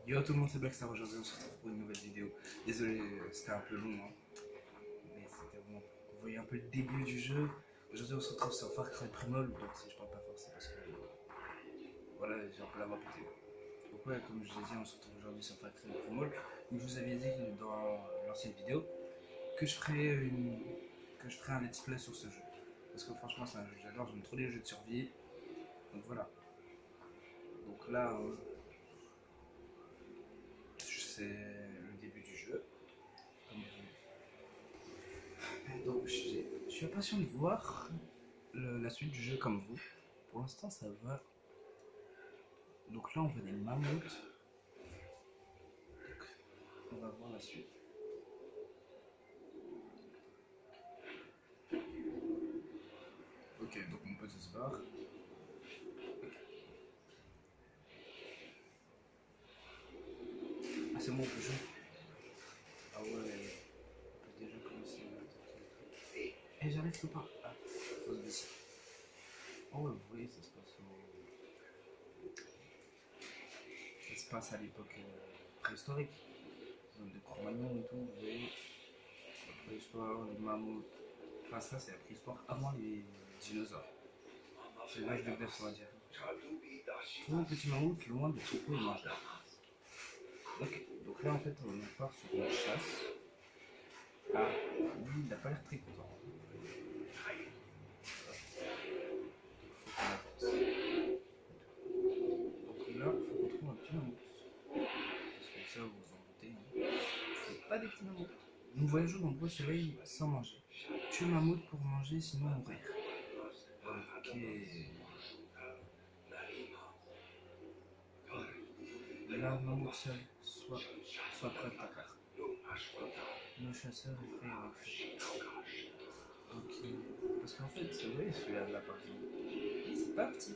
Yo tout le monde, c'est Blackstar. Aujourd'hui on se retrouve pour une nouvelle vidéo. Désolé, c'était un peu long, hein. Mais c'était vraiment pour que vous voyez un peu le début du jeu. Aujourd'hui on se retrouve sur Far Cry Primal, donc si je parle pas fort c'est parce que voilà, j'ai un peu la voix pétée. Donc ouais, comme je l'ai dit, on se retrouve aujourd'hui sur Far Cry Primal. Donc je vous avais dit dans l'ancienne vidéo que je ferais un let's play sur ce jeu. Parce que franchement c'est un jeu que j'adore, j'aime trop les jeux de survie. Donc voilà. Donc là, c'est le début du jeu. Donc je suis impatient de voir la suite du jeu comme vous. Pour l'instant ça va. Donc là on voit des mammouths. Donc, on va voir la suite. Ok, donc mon pote se barre. Ah c'est bon, on peut jouer. Ah ouais, on peut déjà commencer à... Eh j'arrive tout pas. Ah, faut se baisser. Oh ouais, vous voyez, ça se passe ça se passe à l'époque préhistorique. Zone de Cro-Magnon et tout, vous voyez. La préhistoire, les mammouths. Enfin ça c'est la préhistoire avant les dinosaures. C'est l'âge de glace on va dire. Trouve un petit mammouth loin des troupeaux et mange. Ok, donc là en fait on part sur une chasse. Ah, lui il n'a pas l'air très content. Donc là il faut qu'on trouve un petit mammouth. Parce que ça vous vous en doutez, hein. C'est pas des petits mammouths. Nous voyageons dans le bois soleil sans manger. Tue un mammouth pour manger sinon mourir. Ok. Là, mammouth seul, soit prêt à attaquer. Nos chasseurs effrayent le feu. Ok. Parce qu'en fait, vous voyez celui-là de là par exemple. C'est pas petit.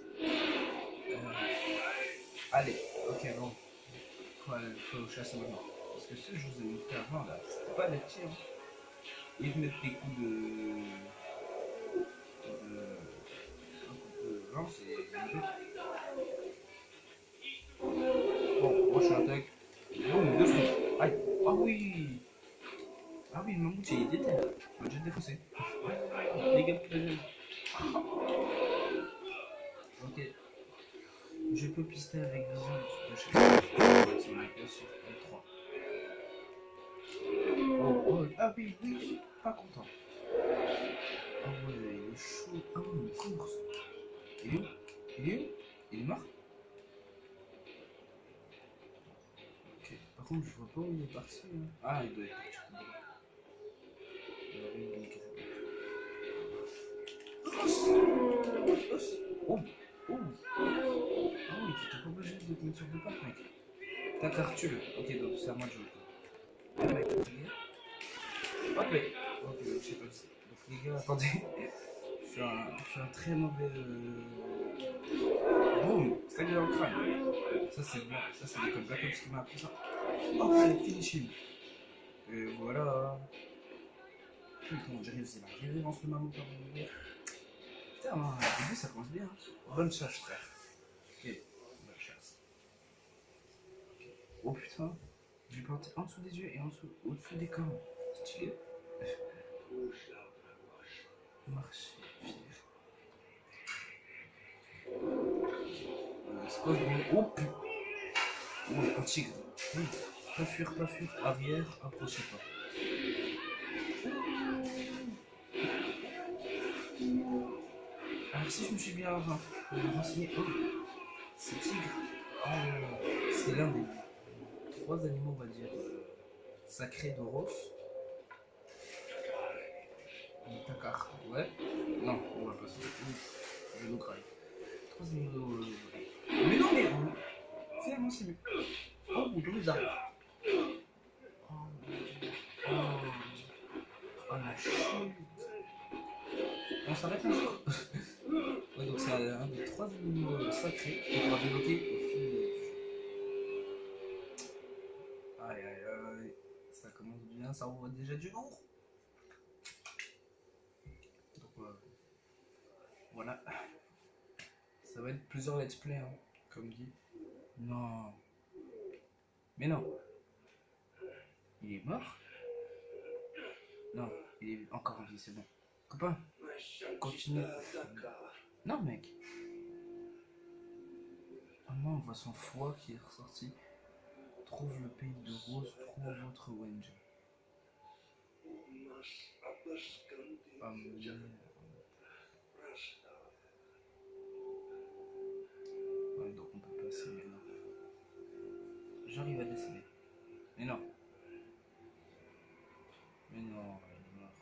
Allez, ok, bon. Faut chasser maintenant. Parce que ce que je vous ai montré avant là, c'était pas des petits. Hein. Ils venaient des coups de lance et de... Bon, moi je suis un tech. Oh, mais deux frites. Aïe. Ah oui. Ah oui, le mammouth il était terre. On m'a déjà défoncé. Les gars, ok. Je peux pister avec vision de chaque. C'est une réponse sur L3. Oh, ah oui, oui, pas content. Ah ouais, il est chaud. Ah ouais, une course. Il est où? Il est où? Il est mort? Ok. Par contre, je vois pas où il est parti. Hein. Ah, il doit être parti. Oh, oh. Ah oui, t'étais pas obligé de te mettre sur deux pattes, mec. T'as cartule. Ok, donc c'est à moi de jouer. Ah, mec, hop, mec. Ok, je sais pas. Donc, les gars, attendez. Je suis un très mauvais. Boum! Salut dans le crâne. Ça, c'est bien. Ça, c'est l'école Black Ops qui m'a appris ça. Hop, allez, finish him. Et voilà. Putain, j'ai réussi la révérence le mammouth avant de mourir. Putain, au début, ça commence bien. Bonne chasse, frère. Ok, bonne chasse. Okay. Oh putain. Je vais planter en dessous des yeux et en dessous, au-dessus des cornes. Stylé. Marcher, fier. C'est quoi ce bruit? Oh putain. Oh, un tigre. Oui. Pas fuir, pas fuir. Arrière, approchez pas. Alors si je me suis bien renseigné, oh, ce tigre, oh, c'est l'un des trois animaux, on va dire, sacrés d'Oros. Takar, ouais. Non, on va pas se je nous craille. Trois animaux. Mais non, mais finalement c'est mieux. Oh, deux arbres. Oh, oh, oh la chute. On s'arrête là. Ouais, donc c'est un des trois animaux sacrés qu'on va débloquer au fil du jeu. Aïe aïe aïe, ça commence bien, ça envoie déjà du lourd. Donc voilà, ça va être plusieurs let's play, hein, comme dit. Non, mais non, il est mort? Non, il est encore en vie, c'est bon. Copain, continue. Non mec. Oh non, on voit son foie qui est ressorti. Trouve le pays de Rose, trouve votre Wenj. Ah merde. Ouais, donc on peut passer maintenant. J'arrive à décider. Mais non. Mais non, il est mort.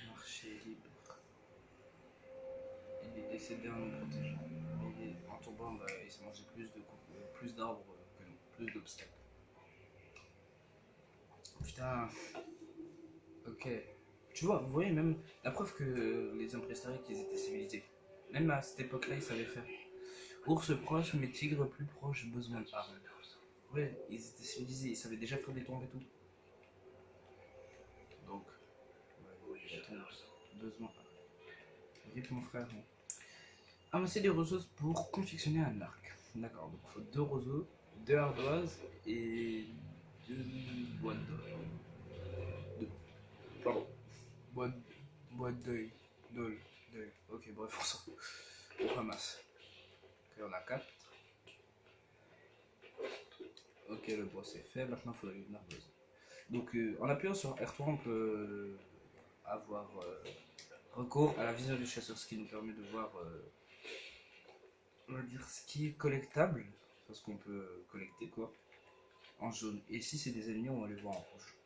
Marcher libre. Il est décédé en nous protégeant. Mais en tombant, bah, il s'est mangé plus d'arbres que nous, plus d'obstacles. Putain. Ok. Tu vois, vous voyez même la preuve que les hommes préhistoriques, ils étaient civilisés. Même à cette époque-là, ils savaient faire. Ours proche, mais tigre plus proche, besoin d'armes. Ouais, ils étaient civilisés, ils savaient déjà faire des tombes et tout. Donc, ouais, la tombe, besoin d'armes. Vite mon frère. Bon. Amasser des ressources pour confectionner un arc. D'accord, donc il faut 2 roseaux, 2 ardoises et 2 boîtes d'or. Pardon. Boîte d'œil. D'œil. Ok, bref, on ramasse. Ok, on a 4. Ok, le bois c'est fait, maintenant il faudrait une ardoise. Donc en appuyant sur R3, on peut avoir recours à la vision du chasseur, ce qui nous permet de voir, on va dire, ce qui est collectable, parce qu'on peut collecter quoi, en jaune. Et si c'est des ennemis, on va les voir en rouge.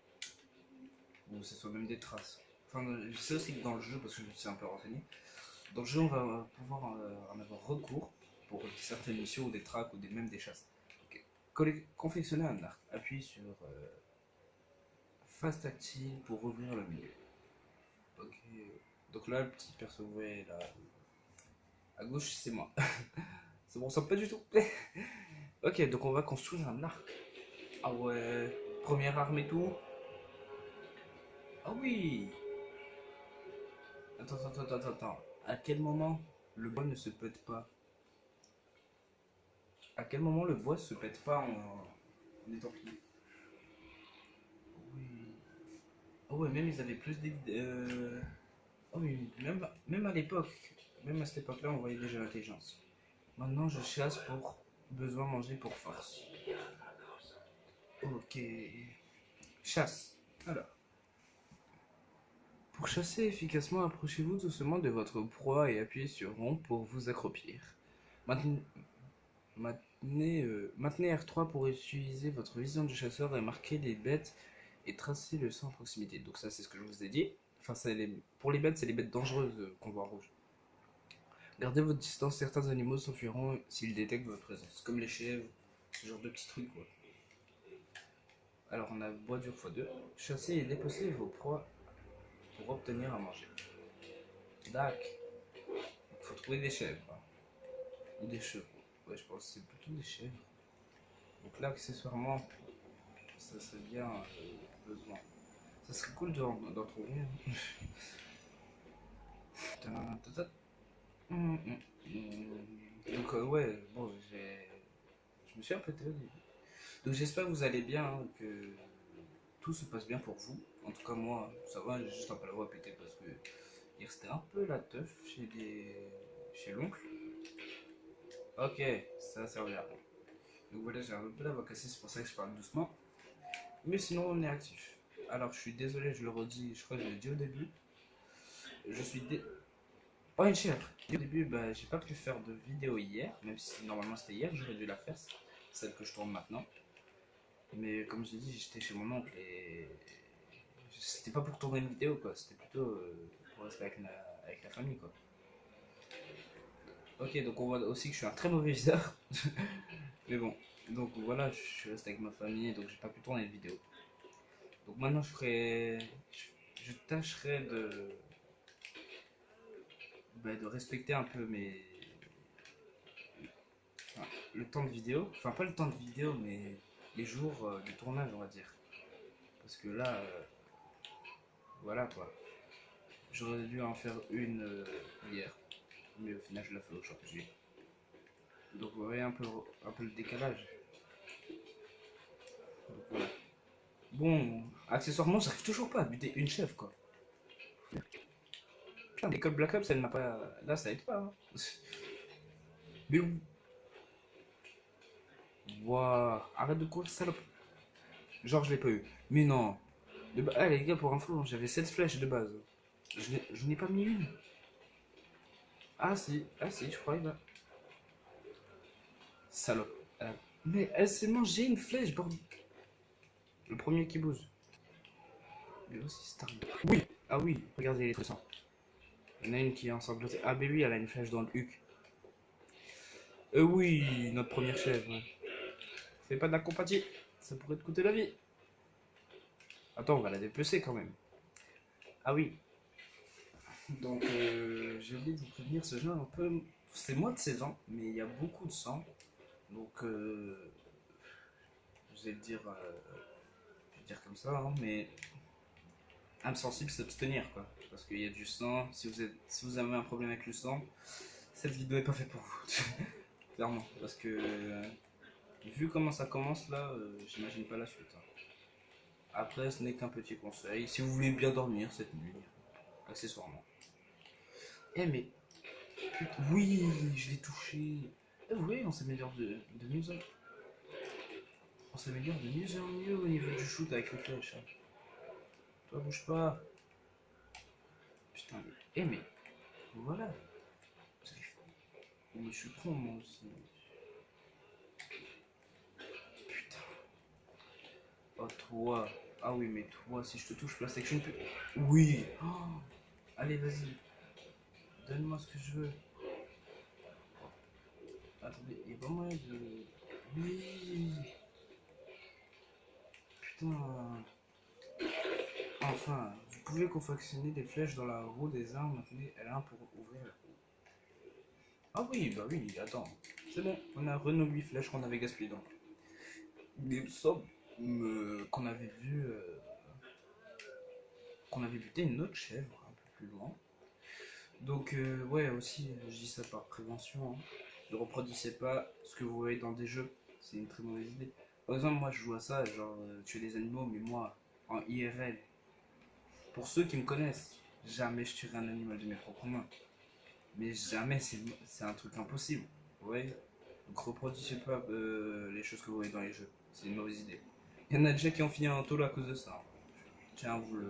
Ou ce soit même des traces. Enfin, je sais aussi que dans le jeu, parce que je me suis un peu renseigné, dans le jeu, on va pouvoir en avoir recours pour certaines missions ou des tracks ou même des chasses. Okay. Confectionner un arc. Appuyez sur phase tactile pour ouvrir le milieu. Ok. Donc là, le petit perso, vous voyez là, à gauche, c'est moi. Ça me ressemble pas du tout. Ok, donc on va construire un arc. Ah ouais, première arme et tout. Ah oui. Attends. À quel moment le bois ne se pète pas? À quel moment le bois se pète pas en étant plié? Oui. Oh ouais, même ils avaient plus des... Oh oui, même à l'époque, même à cette époque-là, on voyait déjà l'intelligence. Maintenant, je chasse pour besoin manger pour force. Ok. Chasse. Alors. Pour chasser efficacement, approchez-vous doucement de votre proie et appuyez sur rond pour vous accroupir. Maintenez, maintenez R3 pour utiliser votre vision du chasseur et marquer les bêtes et tracer le sang à proximité. Donc ça, c'est ce que je vous ai dit. Enfin, pour les bêtes, c'est les bêtes dangereuses qu'on voit en rouge. Gardez votre distance, certains animaux s'enfuiront s'ils détectent votre présence, comme les chèvres, ce genre de petits trucs quoi. Alors on a bois dur x2, chassez et dépecer vos proies pour obtenir à manger. Dac, il faut trouver des chèvres, hein. Ou des chevaux, ouais je pense que c'est plutôt des chèvres. Donc là accessoirement, ça serait bien besoin. Ça serait cool d'en trouver. Donc ouais, bon je me suis un peu tôt au début. Donc j'espère que vous allez bien, hein, que tout se passe bien pour vous. En tout cas moi, ça va, j'ai juste un peu la voix pétée parce que hier c'était un peu la teuf chez l'oncle. Ok, ça sert bien. Donc voilà, j'ai un peu la voix cassée, c'est pour ça que je parle doucement. Mais sinon on est actif. Alors je suis désolé, je le redis, je crois que je l'ai dit au début. Je suis dé... Oh une chèvre. Au début, bah, j'ai pas pu faire de vidéo hier, même si normalement c'était hier, j'aurais dû la faire, celle que je tourne maintenant. Mais comme je l'ai dit, j'étais chez mon oncle et c'était pas pour tourner une vidéo quoi, c'était plutôt pour rester avec la famille quoi. Ok, donc on voit aussi que je suis un très mauvais viseur. Mais bon, donc voilà, je suis resté avec ma famille donc j'ai pas pu tourner une vidéo. Donc maintenant je tâcherai de respecter un peu enfin, le temps de vidéo. Enfin pas le temps de vidéo mais les jours de tournage on va dire. Parce que là, voilà quoi. J'aurais dû en faire une hier. Mais au final je l'ai fait aujourd'hui. Donc vous voyez un peu le décalage. Donc, voilà. Bon, accessoirement, j'arrive toujours pas à buter une chef quoi. Putain, l'école Black Ops, elle n'a pas. Là, ça aide pas. Hein. Mais où? Waouh, arrête de courir, salope. Genre, je l'ai pas eu. Mais non. Ah, les gars, pour info, j'avais 7 flèches de base. Je n'ai pas mis une. Ah si, je crois, là. Salope. Mais elle s'est mangée une flèche, bordel. Le premier qui bouge. Mais aussi, c'est tard. Oui. Ah oui, regardez les trucs. Il y en a une qui est ensanglantée. Ah, mais oui, elle a une flèche dans le huc. Oui, notre première chèvre. Ouais. Fais pas de la compatie, ça pourrait te coûter la vie. Attends, on va la dépecer quand même. Ah oui. Donc, j'ai oublié de vous prévenir, ce jeu un peu. C'est moins de 16 ans, mais il y a beaucoup de sang. Donc, je vais le dire, comme ça, hein, mais âme sensible, s'abstenir quoi. Parce qu'il y a du sang. Si vous avez un problème avec le sang, cette vidéo est pas faite pour vous. Clairement. Parce que, vu comment ça commence là, j'imagine pas la suite. Hein. Après, ce n'est qu'un petit conseil. Si vous voulez bien dormir cette nuit, accessoirement. Eh mais, oui, je l'ai touché. Eh oui, on s'améliore de mieux en on s'améliore de mieux en mieux au niveau du shoot avec les flèches. Hein. Toi, bouge pas. Putain, mais, mais voilà. Mais je suis con moi aussi. Putain. Oh toi. Ah oui, mais toi, si je te touche là, c'est que je ne peux. Oui. Oh. Allez, vas-y. Donne-moi ce que je veux. Attendez, il y a pas moyen de. Oui. Putain. Enfin, vous pouvez confectionner des flèches dans la roue des armes. Maintenez L1 pour ouvrir la roue. Ah oui, bah oui, attends. C'est bon, on a renouvelé 8 flèches qu'on avait gaspillées donc. Il me semble qu'on avait vu. Qu'on avait buté une autre chèvre un peu plus loin. Donc, ouais, aussi, je dis ça par prévention. Hein. Ne reproduisez pas ce que vous voyez dans des jeux. C'est une très mauvaise idée. Par exemple, moi je joue à ça, genre tuer des animaux, mais moi, en IRL, pour ceux qui me connaissent, jamais je tuerai un animal de mes propres mains. Mais jamais, c'est un truc impossible. Vous voyez. Donc reproduisez pas les choses que vous voyez dans les jeux. C'est une mauvaise idée. Il y en a déjà qui ont fini en taule à cause de ça. Tiens à vous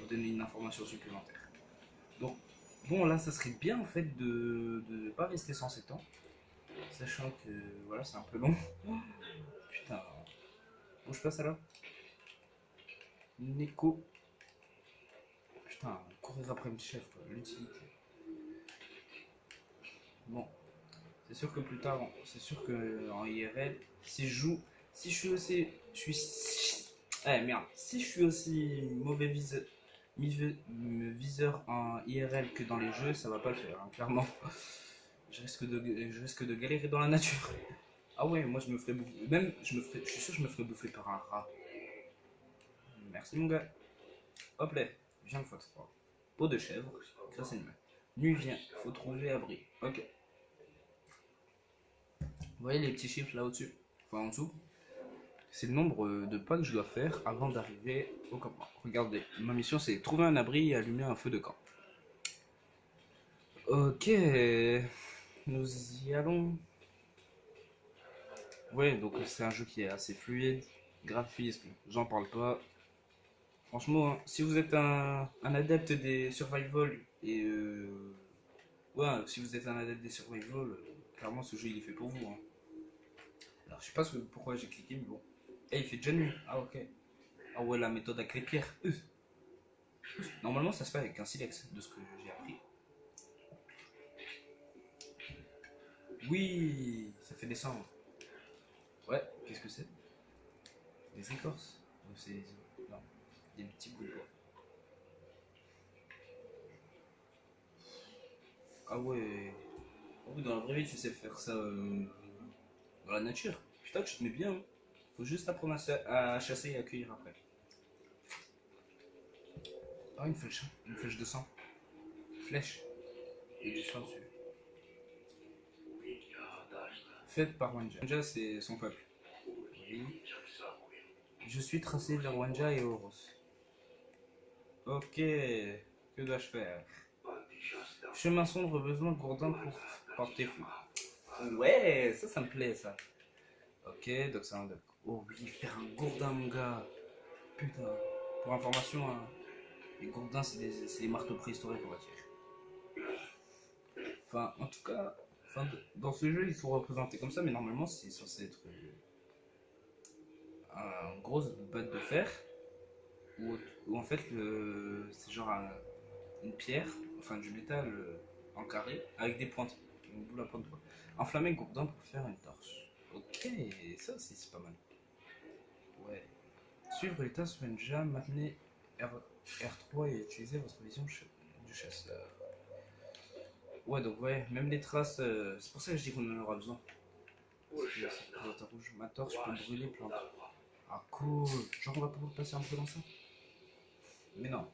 donner une information supplémentaire. Donc, bon, là, ça serait bien en fait de ne pas rester sans 7 ans. Sachant que, voilà, c'est un peu long. Putain. Bouge pas, ça là. Nico. Putain, courir après une chef, l'utilité. Bon, c'est sûr que plus tard, c'est sûr que en IRL, si je joue, si je suis aussi, je suis, eh merde, si je suis aussi mauvais viseur en IRL que dans les jeux, ça va pas le faire, hein, clairement. Je risque de galérer dans la nature. Ah ouais, moi je me ferais bouffer, même je suis sûr que je me ferais bouffer par un rat. Merci mon gars. Hop là, viens le x3. Peau de chèvre, grâce animale. Nuit vient, faut trouver abri. Ok. Vous voyez les petits chiffres là au-dessus? enfin en dessous, c'est le nombre de pas que je dois faire avant d'arriver au campement. Regardez, ma mission c'est trouver un abri et allumer un feu de camp. Ok, nous y allons. Ouais, donc c'est un jeu qui est assez fluide. Graphisme, j'en parle pas. Franchement, hein, si vous êtes un adepte des survival et ouais, si vous êtes un adepte des survival, clairement ce jeu il est fait pour vous. Hein. Alors je sais pas pourquoi j'ai cliqué, mais bon. Eh, il fait déjà nuit. Ah ok. Ah ouais, la méthode avec les pierres. Normalement ça se fait avec un silex, de ce que j'ai appris. Oui, ça fait descendre. Ouais, qu'est-ce que c'est? Des écorces. Ou c'est non, des petits bouts de bois. Ah ouais. Ah oui, dans la vraie vie, tu sais faire ça dans la nature. Putain, tu te mets bien. Hein. Faut juste apprendre à chasser et à cueillir après. Ah, une flèche. Une flèche de sang. Flèche. Et du sang dessus. Faite par Wanja. Wanja, c'est son peuple. Oui. Je suis tracé vers Wanja et Oros. Ok. Que dois-je faire? Chemin sombre, besoin de gourdin pour porter feu. Ouais, ça me plaît ça. Ok, donc c'est un. Oh oui, faire un gourdin, mon gars. Putain. Pour information, hein, les gourdins, c'est des marteaux préhistoriques, on va dire. Enfin, en tout cas, enfin, dans ce jeu, ils sont représentés comme ça, mais normalement, c'est censé être une grosse botte de fer, où en fait, c'est genre une pierre, enfin du métal en carré, avec des pointes, une boule à pointe. Quoi. Enflammer le gourdin pour faire une torche. Ok, ça aussi, c'est pas mal. Ouais. Suivre les tasses Wenja, maintenez R3 et utilisez votre vision du chasseur. Ouais, donc ouais, même les traces, c'est pour ça que je dis qu'on en aura besoin. C'est présentateur rouge, ma torche peut brûler plantes. Ah cool, genre on va pouvoir passer un peu dans ça. Mais non.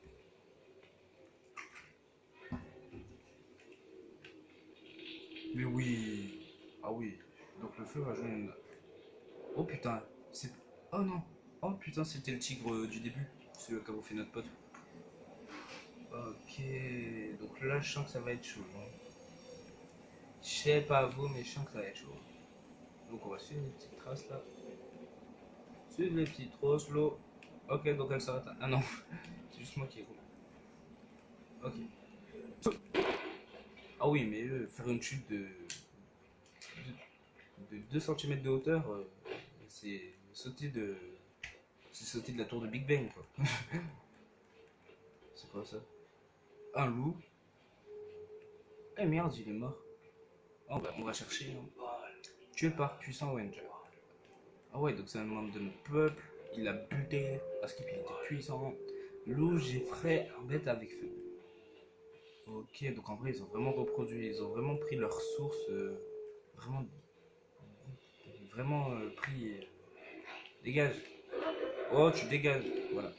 Mais oui. Ah oui. Donc le feu va jouer une... Oh putain, c'est... Oh non. Oh putain, c'était le tigre du début. Celui qui a fait notre pote. Ok, donc là je sens que ça va être chaud. Hein. Je sais pas vous, mais je sens que ça va être chaud. Donc on va suivre les petites traces là. Suivre les petites traces là. Ok, donc elle s'arrête. Ah non, c'est juste moi qui roule. Ok. Ah oui, mais faire une chute de 2 cm de hauteur, c'est sauter de. C'est sauter de la tour de Big Bang quoi. C'est quoi ça? Un loup? Eh merde, il est mort. Oh, bah, on va chercher. Hein. Tué par puissant Wenger. Ah ouais, donc c'est un membre de notre peuple. Il a buté parce qu'il était puissant. Loup, j'effraie un bête avec feu. Ok, donc en vrai, ils ont vraiment reproduit. Ils ont vraiment pris leur source. Vraiment. Vraiment pris. Dégage. Oh, tu dégages. Voilà.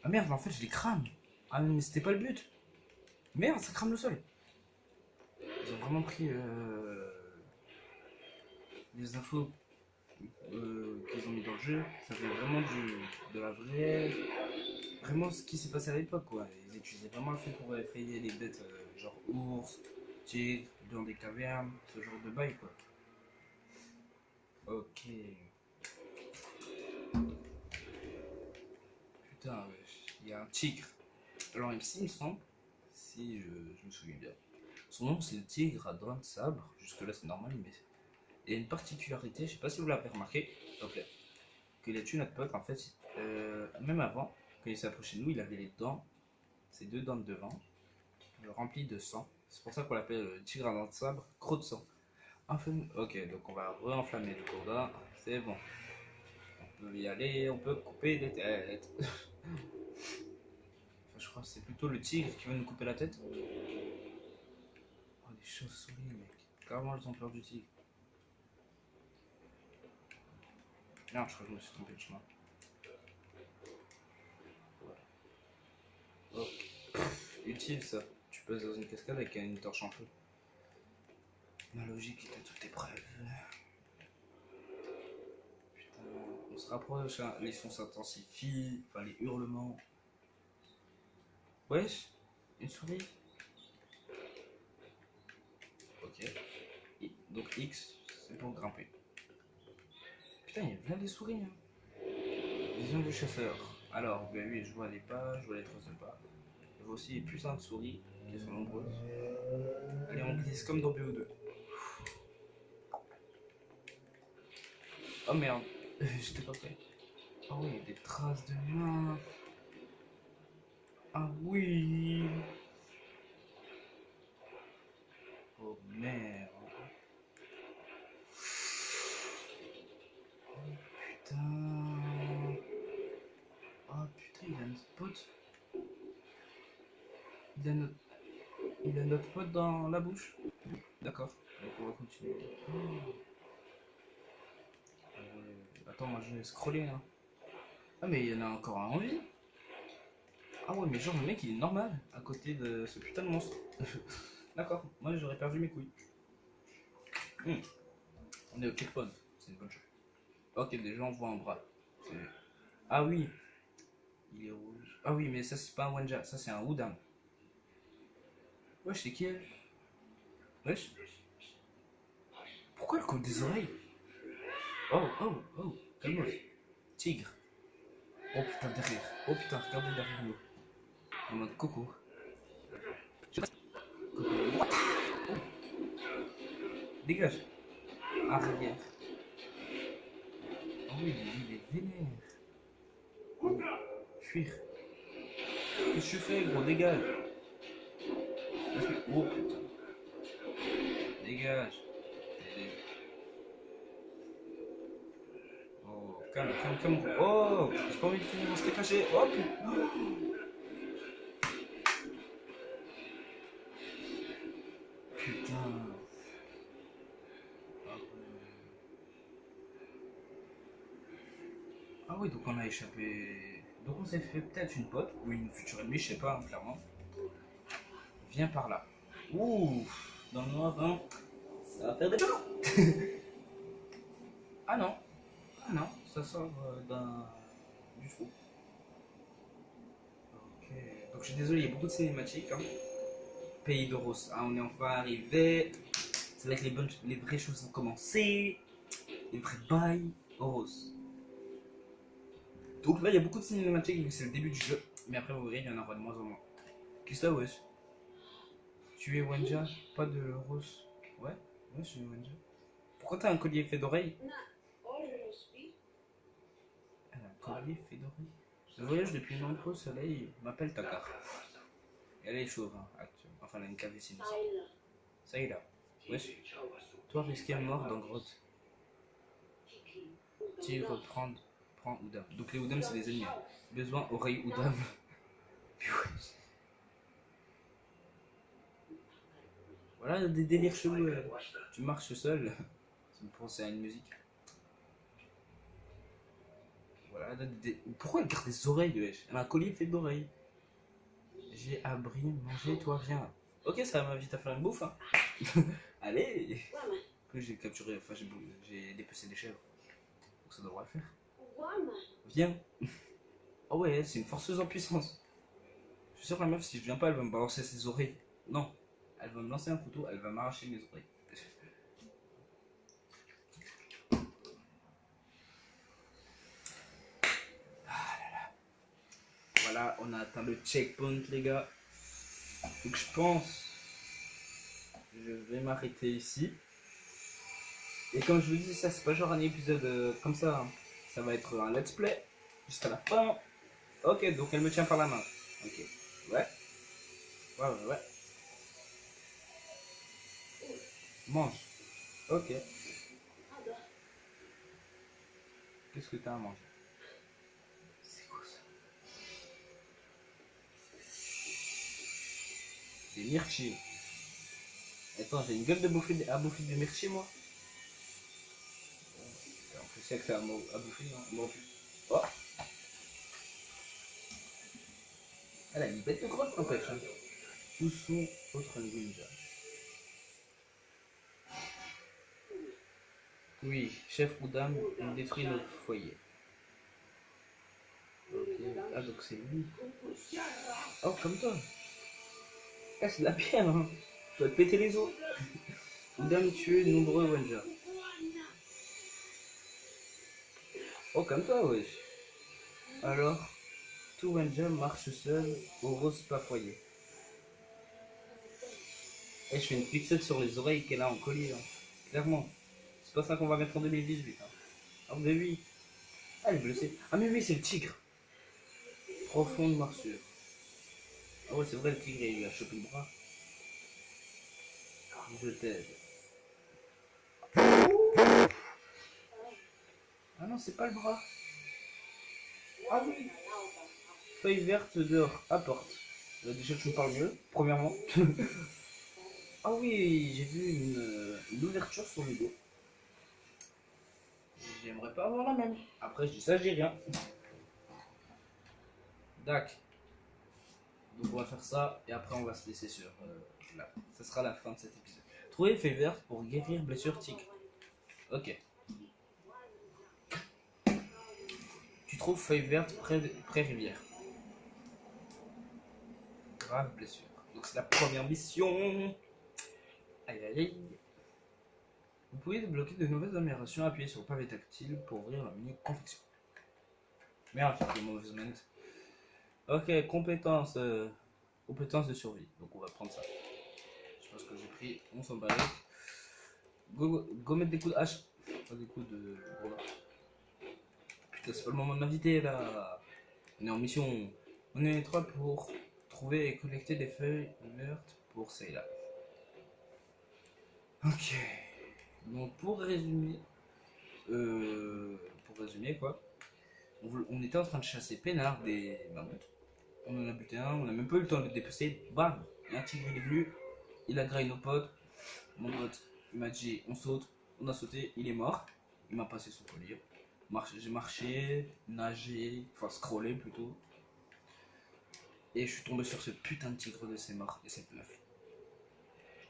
Ah merde, en fait, je les crame. Ah, mais c'était pas le but. Merde, ça crame le sol. Ils ont vraiment pris les infos qu'ils ont mis dans le jeu. Ça fait vraiment de la vraie. Vraiment ce qui s'est passé à l'époque, quoi. Ils utilisaient vraiment le feu pour effrayer les bêtes, genre ours, tigres, dans des cavernes, ce genre de bail, quoi. Ok. Putain, il y a un tigre. Alors, il me semble, si je me souviens bien. Son nom, c'est le tigre à dents de sabre. Jusque-là, c'est normal, mais il y a une particularité, je sais pas si vous l'avez remarqué, ok, qu'il a tué notre pote, en fait, même avant, quand il s'est approché de nous, il avait les dents, ses 2 dents de devant, remplies de sang. C'est pour ça qu'on l'appelle tigre à dents de sabre, croc de sang. Enfin, ok, donc on va re-enflammer le gourdin, c'est bon. On peut y aller, on peut couper les têtes. Enfin, je crois que c'est plutôt le tigre qui va nous couper la tête. Oh, les chauves-souris, mec. Carrément, elles ont peur du tigre. Non, je crois que je me suis trompé de chemin. Voilà. Ok. Utile ça. Tu passes dans une cascade avec une torche en feu. Ma logique est à toute épreuve. On se rapproche, hein. Les sons s'intensifient, enfin les hurlements. Wesh, une souris. Ok. Donc X, c'est pour grimper. Putain, il y a plein des souris. Hein. Vision du chasseur. Alors, ben oui, je vois les pas, je vois les traces de pas. Je vois aussi les putains de souris qui sont nombreuses. Allez, on glisse comme dans BO2. Oh merde, j'étais pas prêt. Ah oui, il y a des traces de mains. Ah oui. Oh merde. Oh putain. Oh putain, il a notre pote. Il a notre pote dans la bouche. D'accord, donc on va continuer. Oh. Attends, moi je vais scroller. Hein. Ah, mais il y en a encore un en vie. Ah ouais, mais genre le mec il est normal à côté de ce putain de monstre. D'accord, moi j'aurais perdu mes couilles. On est au checkpoint, c'est une bonne chose. Ok, déjà on voit un bras. Ah oui, il est rouge. Ah oui, mais ça c'est pas un Wanja, ça c'est un Udam. Wesh, c'est qui elle? Wesh. Pourquoi elle colle des oreilles? Oh, oh, oh, calme-toi. Tigre. Oh putain, derrière. Oh putain, regardez derrière nous. En mode coco. Coco. What? Oh. Dégage. Arrière. Oh oui, il est vénère. Oh. Fuir. Qu'est-ce que je fais, gros? Dégage. Oh putain. Dégage. Oh, calme, calme, calme. Oh, j'ai pas envie de finir en steak caché. Oh putain. Putain. Ah oui, donc on a échappé. Donc on s'est fait peut-être une pote ou une future ennemie, je sais pas, hein, clairement. Viens par là. Ouh, dans le noir, hein. Ça va faire des gens. Ah non, ah non, ça sort du trou. Ok, donc je suis désolé, il y a beaucoup de cinématiques. Hein. Pays de Rose, ah, on est enfin arrivé. C'est là que les vraies choses ont commencé. Les vrais bails. Rose. Donc là, il y a beaucoup de cinématiques vu que c'est le début du jeu. Mais après, vous verrez, il y en aura de moins en moins. Qu'est-ce que ça, wesh? Tu es Wanja, pas de Rose. Ouais, ouais, je suis Wanja. Pourquoi t'as un collier fait d'oreilles? Elle a un collier fait d'oreilles. Je voyage depuis nombreux soleils m'appelle Takar. Elle est chauve, hein, actuellement. Enfin, elle a une calvitie. Ça y est là. Wesh. Toi, risqué à mort dans grotte. Tire, prends Oudam. Donc les Oudam, c'est des ennemis. Besoin, oreille Oudam. Voilà des délires chelous. Tu marches seul. Ça me pense à une musique. Voilà, pourquoi elle garde des oreilles, wesh? Elle a un collier fait d'oreilles. J'ai abri, manger, toi viens. Ok, ça m'invite à faire une bouffe. Hein. Allez. Que j'ai capturé, enfin j'ai dépecé des chèvres. Donc ça devrait le faire. Viens. Oh ouais, c'est une forceuse en puissance. Je suis sûr que la meuf, si je viens pas, elle va me balancer ses oreilles. Non. Elle va me lancer un couteau, elle va m'arracher mes oreilles. Voilà, on a atteint le checkpoint, les gars. Donc je pense que je vais m'arrêter ici. Et comme je vous dis, ça c'est pas genre un épisode comme ça. Hein. Ça va être un let's play jusqu'à la fin. Ok, donc elle me tient par la main. Ok. Ouais. Ouais, ouais, ouais. Mange. Ok. Qu'est-ce que t'as à manger? C'est quoi ça? Des myrtilles. Attends, j'ai une gueule à bouffer des myrtilles, moi. En plus, c'est que c'est à bouffer, hein. Bon, oh. Elle a une bête de grotte, n'empêche. Hein. Où sont autres ninjas? Oui, chef ou dame, on détruit notre foyer. Ah, donc c'est lui. Oh, comme toi. Ah, c'est de la pierre, hein. Tu vas te péter les os. Udam tuer de nombreux Wenja. Oh, comme toi, wesh. Alors, tout Wenja marche seul au rose pas foyer. Et je fais une fixette sur les oreilles qu'elle a en collier, hein. Clairement. C'est pas ça qu'on va mettre en 2018. Hein. Ah, mais oui. Ah, elle est blessée. Ah, mais oui, c'est le tigre. Profonde morsure. Ah, ouais, c'est vrai, le tigre, il lui a chopé le bras. Je t'aide. Ah non, c'est pas le bras. Ah oui. Feuille verte dehors, apporte. Déjà, tu me parles mieux, premièrement. Ah oui, j'ai vu une ouverture sur le dos. J'aimerais pas avoir la même. Après, je dis ça, j'ai rien. Dac. Donc, on va faire ça et après, on va se laisser sur là. Ça sera la fin de cet épisode. Trouver feuille verte pour guérir blessure tigre. Ok. Tu trouves feuille verte près rivière. Grave blessure. Donc, c'est la première mission. Aïe aïe aïe. Vous pouvez débloquer de nouvelles améliorations, appuyez sur le pavé tactile pour ouvrir la menu confection. Merde, j'ai fait mauvaise manette. Ok, compétences de survie. Donc on va prendre ça. Je pense que j'ai pris, on s'en bat. Go mettre des coups de hache. Pas des coups de gros. Putain, c'est pas le moment de m'inviter là. On est en mission. On est trois pour trouver et collecter des feuilles vertes pour Sayla. Ok. Donc pour résumer quoi, on était en train de chasser peinard des mammouths. On en a buté un, on n'a même pas eu le temps de le dépecer. Bam, il y a un tigre qui est venu, il a graillé nos potes. Mon pote, il m'a dit on saute, on a sauté, il est mort. Il m'a passé son collier. J'ai marché, nagé, enfin scrollé plutôt. Et je suis tombé sur ce putain de tigre de ses morts et cette meuf.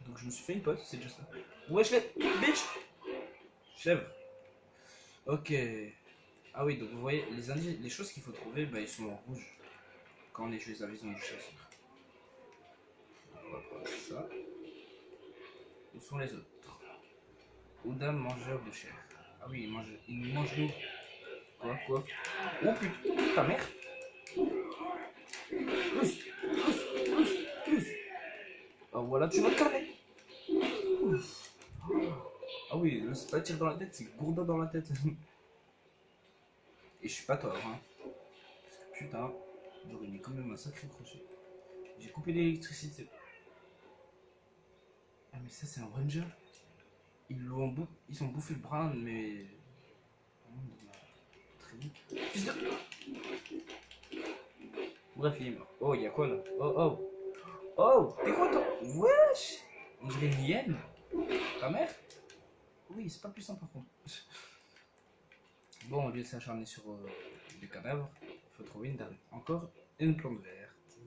Donc je me suis fait une pote, c'est déjà ça. Wesh les bitch. Chèvre. Ok. Ah oui, donc vous voyez, les choses qu'il faut trouver, bah, ils sont en rouge. Quand je les avise dans le chasseur. On va prendre ça. Où sont les autres? Oudam mangeur de chair. Ah oui, il mange nous. Quoi? Oh putain, ta mère. Pousse. Oh voilà, tu vas te calmer. Ah oui, c'est pas tir dans la tête, c'est gourdin dans la tête. Et je suis pas tort, hein. Parce que putain, j'aurais mis quand même un sacré crochet. J'ai coupé l'électricité. Ah mais ça c'est un ranger. Ils ont bouffé le bras, mais... Très vite. Bref, il est mort. Oh, y'a quoi là? Oh. Oh, t'es quoi toi? Wesh. On dirait une hyène. Ta mère? Oui, c'est pas plus simple par contre. Bon, au lieu de s'acharner sur des cadavres, il faut trouver une dame. Encore une plante verte.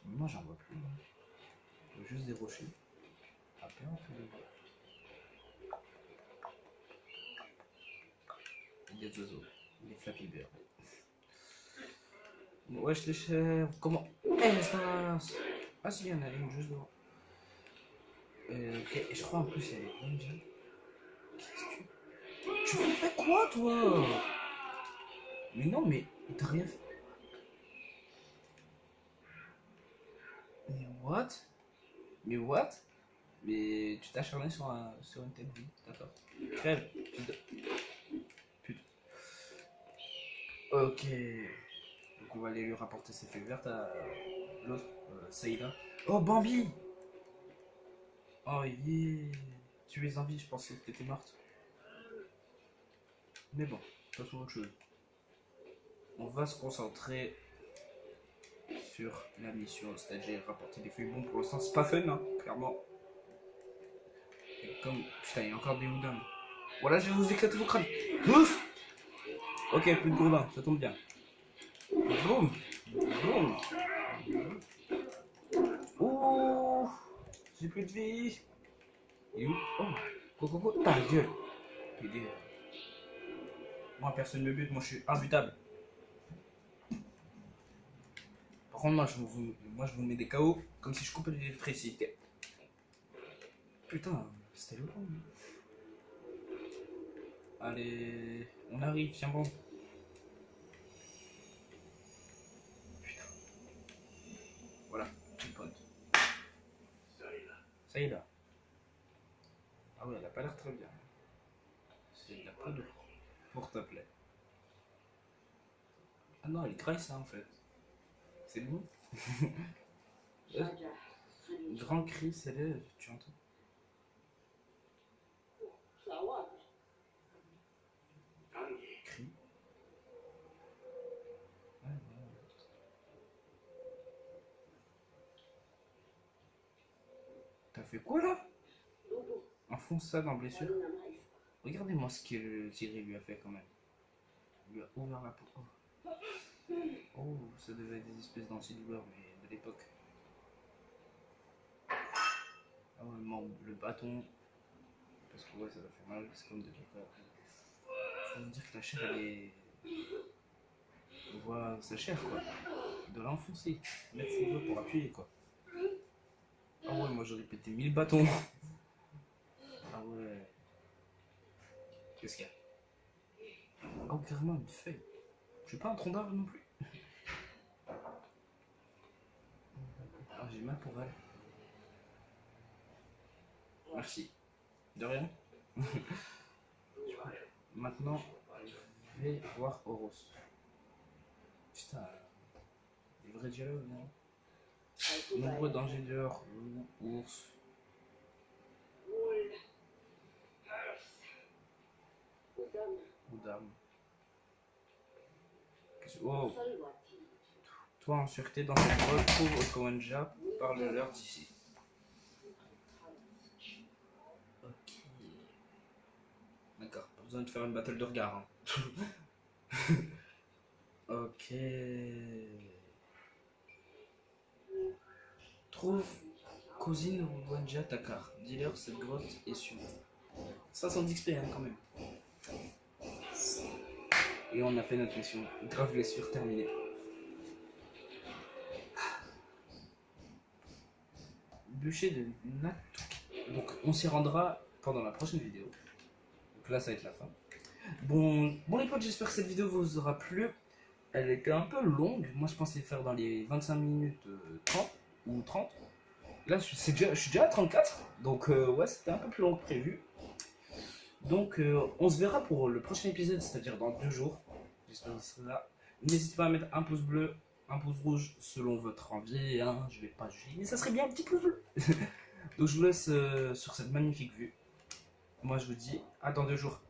Moi j'en vois plus. Juste des rochers. Après on fait des oiseaux. Des flappy birds. Wesh les chèvres, comment? Espace. Ah si, il y en a une juste devant. Ok, je crois en plus il y a les ninjas. Qu'est-ce que tu fais quoi toi? Mais non, mais t'as rien fait. Mais what? Mais what? Mais tu t'es acharné sur une tête vide, d'accord. Crève, putain. Ok. Donc on va aller lui rapporter ses feuilles vertes à l'autre, Saïda. Oh Bambi! Oh yeah! Tu es en vie, je pensais que t'étais morte. Mais bon, passons à autre chose. On va se concentrer sur la mission, c'est-à-dire rapporter des feuilles. Bon, pour l'instant, c'est pas fun, hein, clairement. Et comme. Putain, il y a encore des houdins. Voilà, je vais vous éclater vos crânes. Ouf! Ok, plus de gourdin, ça tombe bien. Boum! Boum! Ouh! J'ai plus de vie! Et où? Oh! Coco, ta gueule! Moi, personne ne me bute, moi je suis imbutable. Par contre, moi, je vous mets des KO comme si je coupais l'électricité. Putain, c'était lourd. Allez, on arrive, tiens bon. Putain. Voilà, checkpoint. Ça y est là. Ah ouais, elle a pas l'air très bien. C'est de la poudre pour te plaît. Ah non, elle graisse ça en fait. C'est bon. Grand cri s'élève, tu entends? Cri. Ouais, ouais. T'as fait quoi là? Enfonce ça dans blessure. Regardez-moi ce que le tigre lui a fait quand même. Il lui a ouvert la peau. Oh, ça devait être des espèces d'antidouleurs, mais de l'époque. Ah ouais, le bâton. Parce que ouais, ça doit faire mal, c'est comme de l'époque. Faut me dire que la chair, elle est. On voit sa chair quoi. De l'enfoncer. Mettre ses doigts pour appuyer quoi. Ah ouais, moi j'aurais pété 1000 bâtons. Ah ouais. Qu'est-ce qu'il y a? Oh, carrément une feuille. Je suis pas un tronc d'arbre non plus. Ah, j'ai mal pour elle. Merci. De rien. Maintenant, je vais voir Horos. Putain, des vrais dialogues, non? Nombreux dangers dehors, loup, ours. Ou dames. Oh. Toi en sûreté dans cette grotte, trouve Okowenja, parle-leur d'ici. Ok. D'accord, pas besoin de faire une battle de regard. Hein. Ok. Trouve cousine Okowenja Takar. Dis-leur cette grotte est sûre. 500 XP hein, quand même. Et on a fait notre mission. Grave blessure terminée. Bûcher de Natouk. Donc on s'y rendra pendant la prochaine vidéo. Donc là ça va être la fin. Bon les potes, j'espère que cette vidéo vous aura plu. Elle était un peu longue. Moi je pensais faire dans les 25 minutes 30 ou 30. Là je suis déjà à 34. Donc ouais, c'était un peu plus long que prévu. Donc on se verra pour le prochain épisode, c'est-à-dire dans 2 jours. J'espère que vous serez là. N'hésitez pas à mettre un pouce bleu, un pouce rouge selon votre envie. Hein. Je vais pas juger, mais ça serait bien un petit pouce bleu. Donc je vous laisse sur cette magnifique vue. Moi je vous dis à dans 2 jours.